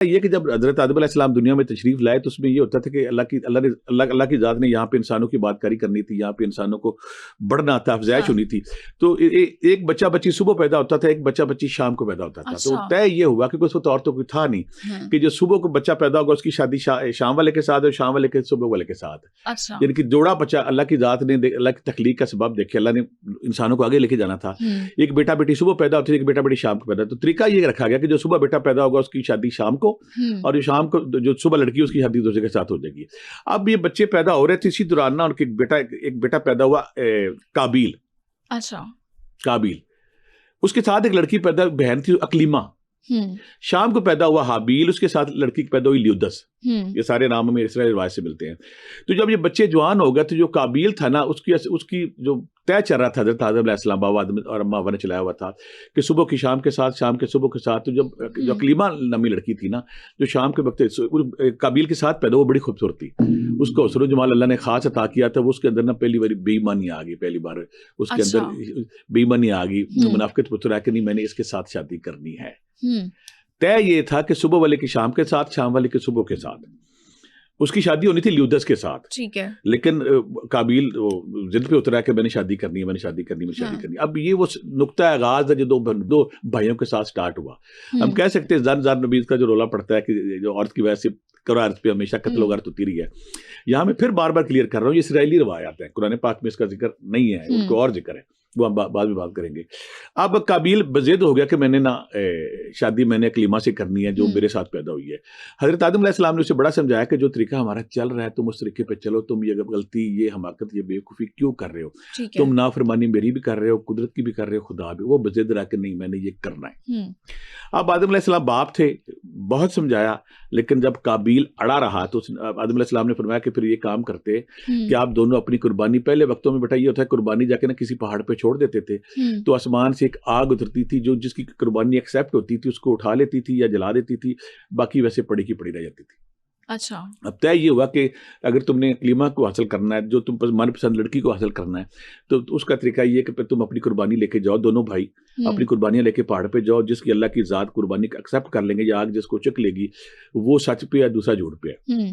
یہ کہ جب حضرت آدم علیہ السلام دنیا میں تشریف لائے تو اس میں یہ ہوتا تھا کہ اللہ کی ذات نے یہاں پہ انسانوں کی بات کاری کرنی تھی, یہاں پہ انسانوں کو بڑھنا تھا, افزائش ہونی تھی. تو ایک بچہ بچی صبح پیدا ہوتا تھا, ایک بچہ بچی شام کو پیدا ہوتا تھا. تو طے یہ ہوا کہ اس وقت اور تو کوئی تھا نہیں کہ جو صبح کو بچہ پیدا ہوگا اس کی شادی شام والے کے ساتھ اور شام والے کے صبح والے کے ساتھ. یعنی کہ جوڑا بچہ اللہ کی ذات نے, اللہ کی تخلیق کا سبب دیکھے اللہ نے انسانوں کو آگے لے کے جانا تھا. ایک بیٹا بیٹی صبح پیدا ہوتی ہے, ایک بیٹا بیٹی شام کو پیدا. تو طریقہ یہ رکھا گیا کہ جو صبح بیٹا پیدا ہوگا اس کی شادی شام کو, اور جو شام کو جو صبح لڑکی اس کی شادی دوسرے کے ساتھ ہو جائے گی. اب یہ بچے پیدا ہو رہے تھے, اسی دوران نا ان کے ایک بیٹا پیدا ہوا قابیل. اچھا. قابیل, اس کے ساتھ ایک لڑکی پیدا بہن تھی اکلیمہ. شام کو پیدا ہوا حابیل, اس کے ساتھ لڑکی پیدا ہوئی لیودس. یہ سارے نام ہمیں اس طرح روایت سے ملتے ہیں. تو جب یہ بچے جوان ہو گئے تو جو قابیل تھا نا, اس کی جو طے چل رہا تھا حضرت آدم علیہ السلام بابا آدم اور اماں حوا نے چلایا ہوا تھا کہ صبح کی شام کے ساتھ, شام کے صبح کے ساتھ. تو جو اکلیمہ نامی لڑکی تھی نا, جو شام کے وقت قابیل کے ساتھ پیدا, وہ بڑی خوبصورت تھی. اس کو حسن و جمال اللہ نے خاص عطا کیا تھا. وہ اس کے اندر نا پہلی بار بے ایمانی آ گئی, پہلی بار اس کے اندر بے ایمانی آ گئی, منافقت پتر ہے کہ نہیں میں نے اس کے ساتھ شادی کرنی ہے. طے یہ تھا کہ صبح والے کی شام کے ساتھ, شام والے کی صبح کے ساتھ. اس کی شادی ہونی تھی لیودس کے ساتھ. ٹھیک ہے. لیکن قابیل ضد پہ اترا کہ میں نے شادی کرنی ہے, میں نے شادی کرنی ہے, میں شادی کرنی ہے. اب یہ وہ نقطہ آغاز ہے جو دو بھائیوں کے ساتھ سٹارٹ ہوا. ہم کہہ سکتے ہیں زن زن نبیز کا جو رولا پڑتا ہے کہ جو عورت کی وجہ سے عورت پہ ہمیشہ قتل و غارت ہوتی رہی ہے. یہاں میں پھر بار بار کلیئر کر رہا ہوں, یہ اسرائیلی روایات ہیں, قرآن پاک میں اس کا ذکر نہیں ہے, ان کو اور ذکر ہے, وہ ہم بعد میں بات کریں گے. اب قابیل بضد ہو گیا کہ میں نے نا شادی میں نے اکلیمہ سے کرنی ہے جو میرے ساتھ پیدا ہوئی ہے. حضرت آدم علیہ السلام نے اسے بڑا سمجھایا کہ جو طریقہ ہمارا چل رہا ہے تم اس طریقے پہ چلو, تم یہ غلطی, یہ حماقت, یہ بیوقوفی کیوں کر رہے ہو, تم نافرمانی میری بھی کر رہے ہو, قدرت کی بھی کر رہے ہو, خدا بھی. وہ بضد رہا کہ نہیں میں نے یہ کرنا ہے. اب آدم علیہ السلام باپ تھے, بہت سمجھایا, لیکن جب قابیل اڑا رہا تو آدم علیہ السلام نے فرمایا کہ پھر یہ کام کرتے کہ آپ دونوں اپنی قربانی, پہلے وقتوں میں بیٹا یہ ہوتا ہے قربانی جا کے نا کسی پہاڑ پہ چھوڑ دیتے تھے تو آسمان سے ایک آگ اترتی تھی, جو جس کی قربانی ایکسیپٹ ہوتی تھی اس کو اٹھا لیتی تھی یا جلا دیتی تھی, باقی ویسے پڑی کی پڑی رہ جاتی تھی. اچھا. اب طے یہ ہوا کہ اگر تم نے اکلیمہ کو حاصل کرنا ہے, جو تم من پسند لڑکی کو حاصل کرنا ہے, تو اس کا طریقہ یہ کہ پھر تم اپنی قربانی لے کے جاؤ, دونوں بھائی اپنی قربانیاں لے کے پہاڑ پہ جاؤ, جس کی اللہ کی ذات قربانی ایکسیپٹ کر لیں گے یا آگ جس کو چک لے گی وہ سچ پہ ہے, دوسرا جھوٹ پہ ہے.